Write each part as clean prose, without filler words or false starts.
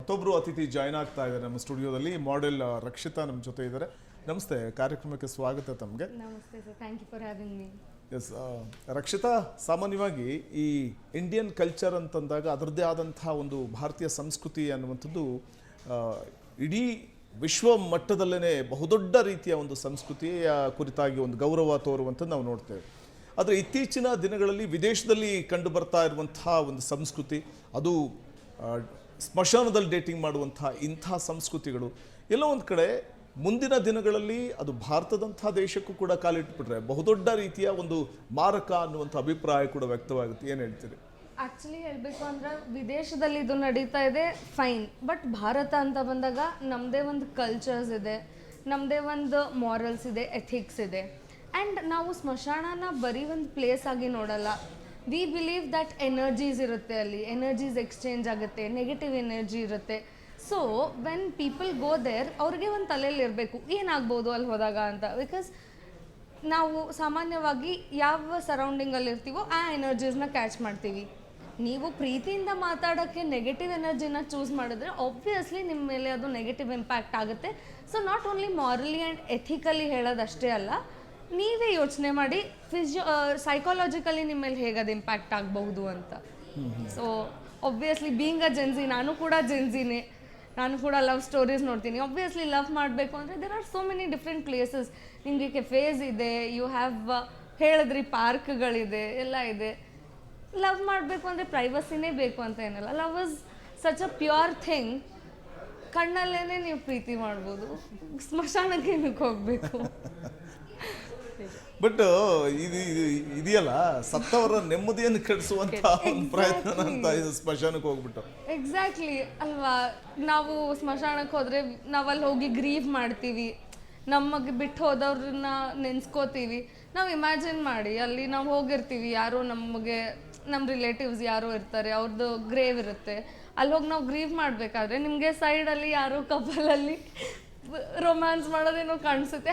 ಮತ್ತೊಬ್ಬರು ಅತಿಥಿ ಜಾಯ್ನ್ ಆಗ್ತಾ ಇದ್ದಾರೆ ನಮ್ಮ ಸ್ಟುಡಿಯೋದಲ್ಲಿ. ಮಾಡೆಲ್ ರಕ್ಷಿತಾ ನಮ್ಮ ಜೊತೆ ಇದ್ದಾರೆ. ನಮಸ್ತೆ, ಕಾರ್ಯಕ್ರಮಕ್ಕೆ ಸ್ವಾಗತ ತಮಗೆ. ನಮಸ್ತೆ sir, thank you for having me. Yes, Rakshita, ಸಾಮಾನ್ಯವಾಗಿ ಈ ಇಂಡಿಯನ್ ಕಲ್ಚರ್ ಅಂತಂದಾಗ ಅದರದ್ದೇ ಆದಂತಹ ಒಂದು ಭಾರತೀಯ ಸಂಸ್ಕೃತಿ ಅನ್ನುವಂಥದ್ದು ಇಡೀ ವಿಶ್ವ ಮಟ್ಟದಲ್ಲೇ ಬಹುದೊಡ್ಡ ರೀತಿಯ ಒಂದು ಸಂಸ್ಕೃತಿಯ ಕುರಿತಾಗಿ ಒಂದು ಗೌರವ ತೋರುವಂಥದ್ದು ನಾವು ನೋಡ್ತೇವೆ. ಆದರೆ ಇತ್ತೀಚಿನ ದಿನಗಳಲ್ಲಿ ವಿದೇಶದಲ್ಲಿ ಕಂಡು ಬರ್ತಾ ಇರುವಂತಹ ಒಂದು ಸಂಸ್ಕೃತಿ, ಅದು ಸ್ಮಶಾನದಲ್ಲಿ ಡೇಟಿಂಗ್ ಮಾಡುವಂಥ ಇಂಥ ಸಂಸ್ಕೃತಿಗಳು ಎಲ್ಲೋ ಒಂದು ಕಡೆ ಮುಂದಿನ ದಿನಗಳಲ್ಲಿ ಅದು ಭಾರತದಂಥ ದೇಶಕ್ಕೂ ಕೂಡ ಕಾಲಿಟ್ಬಿಟ್ರೆ ಬಹುದೊಡ್ಡ ರೀತಿಯ ಒಂದು ಮಾರಕ ಅನ್ನುವಂಥ ಅಭಿಪ್ರಾಯ ಕೂಡ ವ್ಯಕ್ತವಾಗುತ್ತೆ. ಏನು ಹೇಳ್ತೀರಿ? ಆ್ಯಕ್ಚುಲಿ ಹೇಳಬೇಕು ಅಂದ್ರೆ ವಿದೇಶದಲ್ಲಿ ಇದು ನಡೀತಾ ಇದೆ, ಫೈನ್. ಬಟ್ ಭಾರತ ಅಂತ ಬಂದಾಗ ನಮ್ಮದೇ ಒಂದು ಕಲ್ಚರ್ಸ್ ಇದೆ, ನಮ್ಮದೇ ಒಂದು ಮಾರಲ್ಸ್ ಇದೆ, ಎಥಿಕ್ಸ್ ಇದೆ. ಆ್ಯಂಡ್ ನಾವು ಸ್ಮಶಾನನ ಬರೀ ಒಂದು ಪ್ಲೇಸ್ ಆಗಿ ನೋಡಲ್ಲ. ವಿ ಬಿಲೀವ್ ದಟ್ ಎನರ್ಜೀಸ್ ಇರುತ್ತೆ, ಅಲ್ಲಿ ಎನರ್ಜೀಸ್ ಎಕ್ಸ್ಚೇಂಜ್ ಆಗುತ್ತೆ, ನೆಗೆಟಿವ್ ಎನರ್ಜಿ ಇರುತ್ತೆ. So when people go there, ಅವ್ರಿಗೆ ಒಂದು ತಲೆಯಲ್ಲಿ ಇರಬೇಕು ಏನಾಗ್ಬೋದು ಅಲ್ಲಿ ಹೋದಾಗ ಅಂತ. ಬಿಕಾಸ್ ನಾವು ಸಾಮಾನ್ಯವಾಗಿ ಯಾವ ಸರೌಂಡಿಂಗಲ್ಲಿ ಇರ್ತೀವೋ ಆ ಎನರ್ಜೀಸ್ನ ಕ್ಯಾಚ್ ಮಾಡ್ತೀವಿ. ನೀವು ಪ್ರೀತಿಯಿಂದ ಮಾತಾಡೋಕ್ಕೆ ನೆಗೆಟಿವ್ ಎನರ್ಜಿನ ಚೂಸ್ ಮಾಡಿದ್ರೆ ಆಬ್ವಿಯಸ್ಲಿ ನಿಮ್ಮ ಮೇಲೆ ಅದು ನೆಗೆಟಿವ್ ಇಂಪ್ಯಾಕ್ಟ್ ಆಗುತ್ತೆ. So not only morally and ethically ಹೇಳೋದಷ್ಟೇ ಅಲ್ಲ, ನೀವೇ ಯೋಚನೆ ಮಾಡಿ ಸೈಕಾಲಜಿಕಲಿ ನಿಮ್ಮ ಮೇಲೆ ಹೇಗೆ ಅದು ಇಂಪ್ಯಾಕ್ಟ್ ಆಗಬಹುದು ಅಂತ. So obviously being a Gen Z, ನಾನು ಕೂಡ ಜೆನ್ಸಿನೇ, ನಾನು ಕೂಡ ಲವ್ ಸ್ಟೋರೀಸ್ ನೋಡ್ತೀನಿ. ಆಬ್ವಿಯಸ್ಲಿ ಲವ್ ಮಾಡಬೇಕು ಅಂದರೆ there are so many different places. ನಿಮಗೆ ಕೆಫೇಸ್ ಇದೆ, ಯು ಹ್ಯಾವ್ ಹೇಳಿದ್ರಿ ಪಾರ್ಕ್ಗಳಿದೆ, ಎಲ್ಲ ಇದೆ. ಲವ್ ಮಾಡಬೇಕು ಅಂದರೆ ಪ್ರೈವಸಿನೇ ಬೇಕು ಅಂತ ಏನಲ್ಲ. Love is such a pure thing. ಕಣ್ಣಲ್ಲೇ ನೀವು ಪ್ರೀತಿ ಮಾಡ್ಬೋದು, ಸ್ಮಶಾನಕ್ಕೆ ಏನಕ್ಕೆ ಹೋಗಬೇಕು? ಬಟ್ ಇದೆಯಲ್ಲ, ಸತ್ತವರ ನೆಮ್ಮದಿಯನ್ನು ಕೆಡಿಸುವಂತ ಒಂದು ಪ್ರಯತ್ನ ಅಂತ ಇದು ಸ್ಮಶಾನಕ್ಕೆ ಹೋಗ್ಬಿಟ್ಟು. ಎಕ್ಸಾಕ್ಟ್ಲಿ ಅಲ್ವಾ? ನಾವು ಸ್ಮಶಾನಕ್ಕೆ ಹೋದ್ರೆ ನಾವಲ್ಲಿ ಹೋಗಿ ಗ್ರೀವ್ ಮಾಡ್ತೀವಿ, ನಮಗೆ ಬಿಟ್ಟು ಹೋದವ್ರನ್ನ ನೆನ್ಸ್ಕೋತೀವಿ. ನಾವು ಇಮ್ಯಾಜಿನ್ ಮಾಡಿ, ಅಲ್ಲಿ ನಾವು ಹೋಗಿರ್ತೀವಿ, ಯಾರೋ ನಮಗೆ ನಮ್ಮ ರಿಲೇಟಿವ್ಸ್ ಯಾರೋ ಇರ್ತಾರೆ, ಅವ್ರದ್ದು ಗ್ರೇವ್ ಇರುತ್ತೆ, ಅಲ್ಲಿ ಹೋಗಿ ನಾವು ಗ್ರೀವ್ ಮಾಡಬೇಕಾದ್ರೆ ನಿಮಗೆ ಸೈಡಲ್ಲಿ ಯಾರೋ ಕಪಲಲ್ಲಿ ರೊಮ್ಯಾನ್ಸ್ ಮಾಡೋದೇನೋ ಕಾಣಿಸುತ್ತೆ.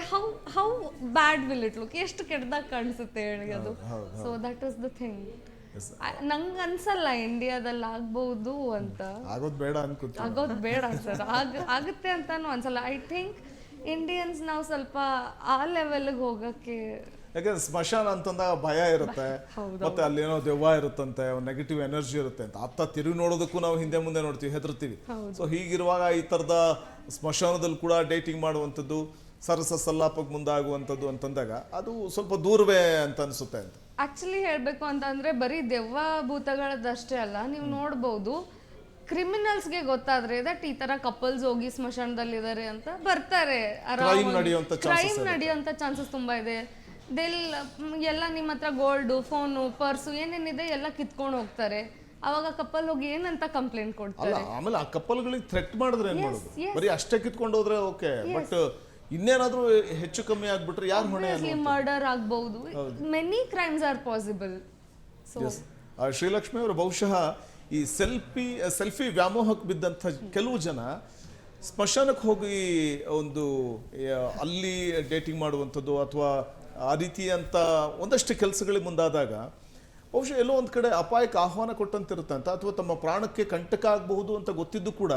How bad will it look? ಎಷ್ಟು ಕೆಟ್ಟದಾಗ ಕಾಣಿಸುತ್ತೆ ಹೇಳಿ ಅದು. So that is the thing. ನಂಗೆ ಅನ್ಸಲ್ಲ ಇಂಡಿಯಾದಲ್ಲಿ ಆಗ್ಬಹುದು ಅಂತ. ಆಗೋದು ಬೇಡ ಸರ್, ಆಗುತ್ತೆ ಅಂತಾನು ಅನ್ಸಲ್ಲ. ಐ ಥಿಂಕ್ ಇಂಡಿಯನ್ಸ್ ನಾವು ಸ್ವಲ್ಪ ಆ ಲೆವೆಲ್ಗೆ ಹೋಗಕ್ಕೆ, ಯಾಕಂದ್ರೆ ಸ್ಮಶಾನ ಅಂತಂದಾಗ ಭಯ ಇರುತ್ತೆ, ಮತ್ತೆ ಅಲ್ಲಿ ಏನೋ ದೆವ್ವ ಇರುತ್ತಂತೆ, ನೆಗೆಟಿವ್ ಎನರ್ಜಿ ಇರುತ್ತೆ ಅಂತ ಅತ್ತ ತಿರುಗಿ ನೋಡೋದಕ್ಕೂ ನಾವು ಹಿಂದೆ ಮುಂದೆ ನೋಡ್ತೀವಿ, ಹೆದರ್ತೀವಿ. ಸೊ ಹೀಗಿರುವಾಗ ಈ ಥರದ ಸ್ಮಶಾನದಲ್ಲಿ ಕೂಡ ಡೇಟಿಂಗ್ ಮಾಡುವಂಥದ್ದು, ಸರಸ ಸಲ್ಲಾಪಕ್ಕೆ ಮುಂದಾಗುವಂಥದ್ದು ಅಂತಂದಾಗ ಅದು ಸ್ವಲ್ಪ ದೂರವೇ ಅಂತ ಅನಿಸುತ್ತೆ ಅಂತ. ಆಕ್ಚುಲಿ ಹೇಳಬೇಕು ಅಂತಂದ್ರೆ ಬರೀ ದೆವ್ವ ಭೂತಗಳದಷ್ಟೇ ಅಲ್ಲ, ನೀವು ನೋಡ್ಬೋದು ಕ್ರಿಮಿನಲ್ಸ್ಗೆ ಗೊತ್ತಾದ್ರೆ ದಟ್ ಈ ತರ ಕಪಲ್ಸ್ ಹೋಗಿ ಸ್ಮಶಾನದಲ್ಲಿದ್ದಾರೆ ಅಂತ ಬರ್ತಾರೆ, ಕ್ರೈಮ್ ನಡೆಯುವಂಥ ಚಾನ್ಸಸ್ ತುಂಬಾ ಇದೆ. ಎಲ್ಲ ನಿಮ್ಮ ಹತ್ರ ಗೋಲ್ಡು, ಫೋನು, ಪರ್ಸು ಏನೇನಿದೆ ಎಲ್ಲ ಕಿತ್ಕೊಂಡು ಹೋಗ್ತಾರೆ. ಅವಾಗ ಕಪಲ್ ಹೋಗಿ ಏನಂತ ಕಂಪ್ಲೇಂಟ್ ಕೊಡ್ತಾರೆ. ಆಮೇಲೆ ಆ ಕಪಲ್ಗಳಿಗೆ ಥ್ರೆಟ್ ಮಾಡಿದ್ರೆ ಏನ್ ಮಾಡೋದು? ಬರೀ ಅಷ್ಟೇ ಕಿತ್ಕೊಂಡು ಹೋದ್ರೆ ಓಕೆ, ಬಟ್ ಇನ್ನೇನಾದ್ರೂ ಹೆಚ್ಚು ಕಮ್ಮಿ ಆಗ್ಬಿಟ್ರೆ ಯಾರು ಹೊಣೆ? ಮರ್ಡರ್ ಆಗ್ಬಹುದು, many crimes R possible. Srilakshmi ಅವರು, ಬಹುಶಃ ಈ ಸೆಲ್ಫಿ ವ್ಯಾಮೋಹಕ್ಕೆ ಬಿದ್ದಂಥ ಕೆಲವು ಜನ ಸ್ಮಶಾನಕ್ಕೆ ಹೋಗಿ ಒಂದು ಅಲ್ಲಿ ಡೇಟಿಂಗ್ ಮಾಡುವಂಥದ್ದು ಅಥವಾ ಆ ರೀತಿಯಂತ ಒಂದಷ್ಟು ಕೆಲಸಗಳಿಗೆ ಮುಂದಾದಾಗ ಬಹುಶಃ ಎಲ್ಲೋ ಒಂದು ಕಡೆ ಅಪಾಯಕ್ಕೆ ಆಹ್ವಾನ ಕೊಟ್ಟಂತಿರುತ್ತೆ ಅಂತ, ಅಥವಾ ತಮ್ಮ ಪ್ರಾಣಕ್ಕೆ ಕಂಟಕ ಆಗಬಹುದು ಅಂತ ಗೊತ್ತಿದ್ದು ಕೂಡ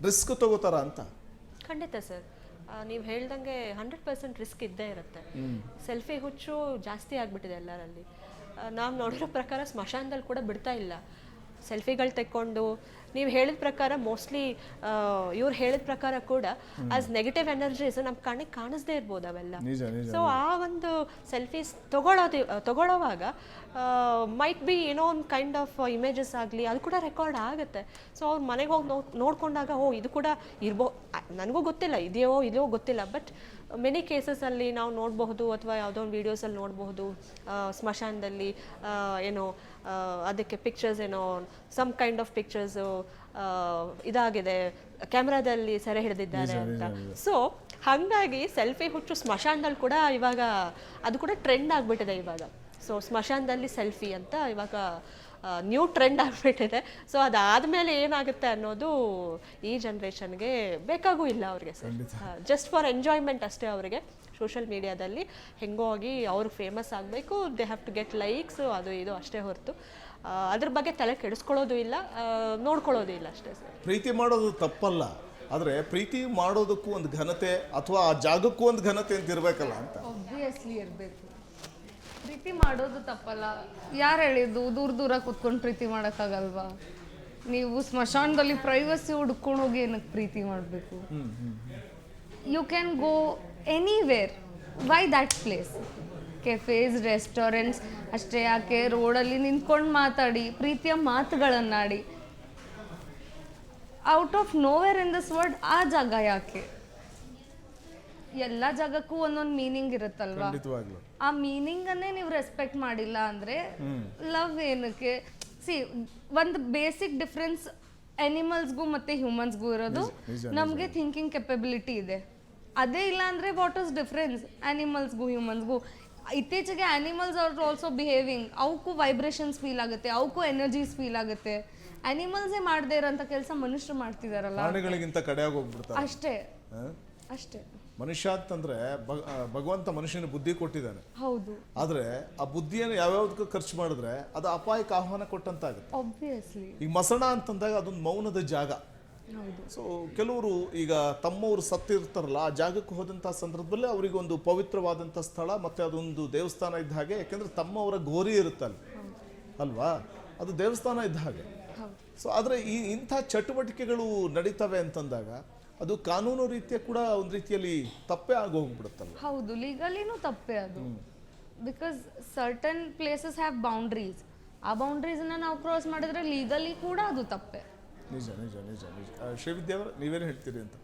ರಿಸ್ಕ್ ತಗೋತಾರ ಅಂತ. ಖಂಡಿತ ಸರ್, ನೀವು ಹೇಳ್ದಂಗೆ 100% ರಿಸ್ಕ್ ಇದ್ದೇ ಇರುತ್ತೆ. ಸೆಲ್ಫಿ ಹುಚ್ಚು ಜಾಸ್ತಿ ಆಗಿಬಿಟ್ಟಿದೆ ಎಲ್ಲರಲ್ಲಿ. ನಾವು ನೋಡಿರೋ ಪ್ರಕಾರ ಸ್ಮಶಾನದಲ್ಲಿ ಕೂಡ ಬಿಡ್ತಾ ಇಲ್ಲ. ಸೆಲ್ಫಿಗಳು ತೆಕ್ಕೊಂಡು ನೀವು ಹೇಳಿದ ಪ್ರಕಾರ ಮೋಸ್ಟ್ಲಿ ಇವ್ರು ಹೇಳಿದ ಪ್ರಕಾರ ಕೂಡ ಆಸ್ ನೆಗೆಟಿವ್ ಎನರ್ಜೀಸ್ ನಮ್ಮ ಕಣ್ಣಿಗೆ ಕಾಣಿಸ್ದೇ ಇರ್ಬೋದು ಅವೆಲ್ಲ. ಸೊ ಆ ಒಂದು ಸೆಲ್ಫೀಸ್ ತಗೊಳ್ಳೋವಾಗ ಮೈಟ್ ಬಿ ಏನೋ ಒಂದು ಕೈಂಡ್ ಆಫ್ ಇಮೇಜಸ್ ಆಗಲಿ ಅದು ಕೂಡ ರೆಕಾರ್ಡ್ ಆಗುತ್ತೆ. ಸೊ ಅವ್ರು ಮನೆಗೆ ಹೋಗಿ ನೋಡ್ಕೊಂಡಾಗ ಇದು ಕೂಡ ನನಗೂ ಗೊತ್ತಿಲ್ಲ, ಇದೆಯೋ ಗೊತ್ತಿಲ್ಲ, ಬಟ್ ಮೆನಿ ಕೇಸಸಲ್ಲಿ ನಾವು ನೋಡಬಹುದು ಅಥವಾ ಯಾವುದೋ ಒಂದು ವೀಡಿಯೋಸಲ್ಲಿ ನೋಡಬಹುದು ಸ್ಮಶಾನದಲ್ಲಿ ಏನೋ ಅದಕ್ಕೆ ಪಿಕ್ಚರ್ಸ್ ಏನೋ ಸಮ್ ಕೈಂಡ್ ಆಫ್ ಪಿಕ್ಚರ್ಸು ಇದಾಗಿದೆ, ಕ್ಯಾಮ್ರಾದಲ್ಲಿ ಸೆರೆ ಹಿಡಿದಿದ್ದಾರೆ ಅಂತ. ಸೊ ಹಾಗಾಗಿ ಸೆಲ್ಫಿ ಹುಚ್ಚು ಸ್ಮಶಾನದಲ್ಲಿ ಕೂಡ ಇವಾಗ ಅದು ಕೂಡ ಟ್ರೆಂಡ್ ಆಗಿಬಿಟ್ಟಿದೆ ಇವಾಗ. ಸೊ ಸ್ಮಶಾನದಲ್ಲಿ ಸೆಲ್ಫಿ ಅಂತ ಇವಾಗ ನ್ಯೂ ಟ್ರೆಂಡ್ ಆಗಿಬಿಟ್ಟಿದೆ. ಸೊ ಅದಾದಮೇಲೆ ಏನಾಗುತ್ತೆ ಅನ್ನೋದು ಈ ಜನ್ರೇಷನ್ಗೆ ಬೇಕಾಗೂ ಇಲ್ಲ ಅವ್ರಿಗೆ ಸರ್. ಜಸ್ಟ್ ಫಾರ್ ಎಂಜಾಯ್ಮೆಂಟ್ ಅಷ್ಟೇ ಅವರಿಗೆ. ಸೋಷಿಯಲ್ ಮೀಡಿಯಾದಲ್ಲಿ ಹೆಂಗೋ ಆಗಿ ಅವ್ರು ಫೇಮಸ್ ಆಗಬೇಕು, they have to get likes, ಅದು ಇದು ಅಷ್ಟೇ ಹೊರತು ಅದ್ರ ಬಗ್ಗೆ ತಲೆ ಕೆಡಿಸ್ಕೊಳ್ಳೋದು ಇಲ್ಲ, ನೋಡ್ಕೊಳ್ಳೋದು ಇಲ್ಲ ಅಷ್ಟೇ ಸರ್. ಪ್ರೀತಿ ಮಾಡೋದು ತಪ್ಪಲ್ಲ, ಆದರೆ ಪ್ರೀತಿ ಮಾಡೋದಕ್ಕೂ ಒಂದು ಘನತೆ ಅಥವಾ ಆ ಜಾಗಕ್ಕೂ ಒಂದು ಘನತೆ ಅಂತ ಇರಬೇಕಲ್ಲ ಅಂತ. ಆಬ್ವಿಯಸ್ಲಿ ಇರಬೇಕು. ಪ್ರೀತಿ ಮಾಡೋದು ತಪ್ಪಲ್ಲ. ಯಾರು ಹೇಳಿದ್ದು ದೂರ ದೂರ ಕೂತ್ಕೊಂಡು ಪ್ರೀತಿ ಮಾಡೋಕ್ಕಾಗಲ್ವಾ? ನೀವು ಸ್ಮಶಾನದಲ್ಲಿ ಪ್ರೈವಸಿ ಹುಡ್ಕೊಂಡು ಹೋಗಿ ಏನಕ್ಕೆ ಪ್ರೀತಿ ಮಾಡಬೇಕು? You can go anywhere. Why that place? Cafes, restaurants ಅಷ್ಟೇ ಯಾಕೆ, ರೋಡಲ್ಲಿ ನಿಂತ್ಕೊಂಡು ಮಾತಾಡಿ, ಪ್ರೀತಿಯ ಮಾತುಗಳನ್ನಾಡಿ. Out of nowhere in this world ಆ ಜಾಗ ಯಾಕೆ? ಎಲ್ಲ ಜಾಗಕ್ಕೂ ಒಂದೊಂದು ಮೀನಿಂಗ್ ಇರುತ್ತಲ್ವಾ? ಖಂಡಿತವಾಗ್ಲೂ. ಆ ಮೀನಿಂಗನ್ನೇ ನೀವು ರೆಸ್ಪೆಕ್ಟ್ ಮಾಡಿಲ್ಲ ಅಂದರೆ ಲವ್ ಏನಕ್ಕೆ? ಸಿ, ಒಂದು ಬೇಸಿಕ್ ಡಿಫ್ರೆನ್ಸ್ ಅನಿಮಲ್ಸ್ಗೂ ಮತ್ತು ಹ್ಯೂಮನ್ಸ್ಗೂ ಇರೋದು, ನಮಗೆ ಥಿಂಕಿಂಗ್ ಕೆಪಬಿಲಿಟಿ ಇದೆ. ಅದೇ ಇಲ್ಲ ಅಂದರೆ ವಾಟ್ ಇಸ್ ಡಿಫ್ರೆನ್ಸ್ ಅನಿಮಲ್ಸ್ಗೂ ಹ್ಯೂಮನ್ಸ್ಗೂ? ಇತ್ತೀಚೆಗೆ ಆ್ಯನಿಮಲ್ಸ್ ಆರ್ ಆಲ್ಸೋ ಬಿಹೇವಿಂಗ್. ಅವಕ್ಕೂ ವೈಬ್ರೇಷನ್ಸ್ ಫೀಲ್ ಆಗುತ್ತೆ, ಅವಕ್ಕೂ ಎನರ್ಜೀಸ್ ಫೀಲ್ ಆಗುತ್ತೆ. ಆ್ಯನಿಮಲ್ಸೇ ಮಾಡದೇ ಇರೋಂಥ ಕೆಲಸ ಮನುಷ್ಯರು ಮಾಡ್ತಿದಾರಲ್ಲ, ಪ್ರಾಣಿಗಳಿಗಿಂತ ಕಡೆಯಾಗಿ ಹೋಗ್ಬಿಡ್ತಾರೆ ಅಷ್ಟೇ ಅಷ್ಟೇ. ಮನುಷ್ಯ ಅಂತಂದ್ರೆ ಭಗವಂತ ಮನುಷ್ಯನ ಬುದ್ಧಿ ಕೊಟ್ಟಿದ್ದಾನೆ. ಹೌದು. ಆದ್ರೆ ಆ ಬುದ್ಧಿಯನ್ನು ಯಾವ್ಯಾವ್ದಕ್ಕೂ ಖರ್ಚು ಮಾಡಿದ್ರೆ ಅದು ಅಪಾಯಕ್ಕೆ ಆಹ್ವಾನ ಕೊಟ್ಟಂತಾಗುತ್ತೆ. ಆಬ್ವಿಯಸ್ಲಿ. ಈಗ ಮಸಣ ಅಂತಂದಾಗ ಅದೊಂದು ಮೌನದ ಜಾಗ. ಹೌದು. ಸೊ ಕೆಲವರು ಈಗ ತಮ್ಮವರು ಸತ್ತಿರ್ತಾರಲ್ಲ, ಆ ಜಾಗಕ್ಕೆ ಹೋದಂಥ ಸಂದರ್ಭದಲ್ಲಿ ಅವರಿಗೆ ಒಂದು ಪವಿತ್ರವಾದಂಥ ಸ್ಥಳ ಮತ್ತು ಅದೊಂದು ದೇವಸ್ಥಾನ ಇದ್ದ ಹಾಗೆ. ಯಾಕೆಂದ್ರೆ ತಮ್ಮವರ ಗೋರಿ ಇರುತ್ತಲ್ಲ ಅಲ್ವಾ, ಅದು ದೇವಸ್ಥಾನ ಇದ್ದ ಹಾಗೆ. ಸೊ ಆದರೆ ಇಂಥ ಚಟುವಟಿಕೆಗಳು ನಡೀತವೆ ಅಂತಂದಾಗ ಅದು ಕಾನೂನು ರೀತಿಯ ಕೂಡ ಒಂದು ರೀತಿಯಲ್ಲಿ ತಪ್ಪೇ ಆಗೋಗ್ಬಿಡುತ್ತಲ್ಲ. ಹೌದು, ಲೀಗಲಿನೂ ತಪ್ಪೇ ಅದು. Because certain places have boundaries. ಆ ಬೌಂಡ್ರೀಸನ್ನ ನಾವು ಕ್ರಾಸ್ ಮಾಡಿದ್ರೆ ಲೀಗಲಿ ಕೂಡ ಅದು ತಪ್ಪೇ. ನಿಜ ನಿಜ ನಿಜ ನಿಜ. ಶ್ರೀವಿದ್ಯಾ ಅವರ ನೀವೇನು ಹೇಳ್ತೀರಿ ಅಂತ?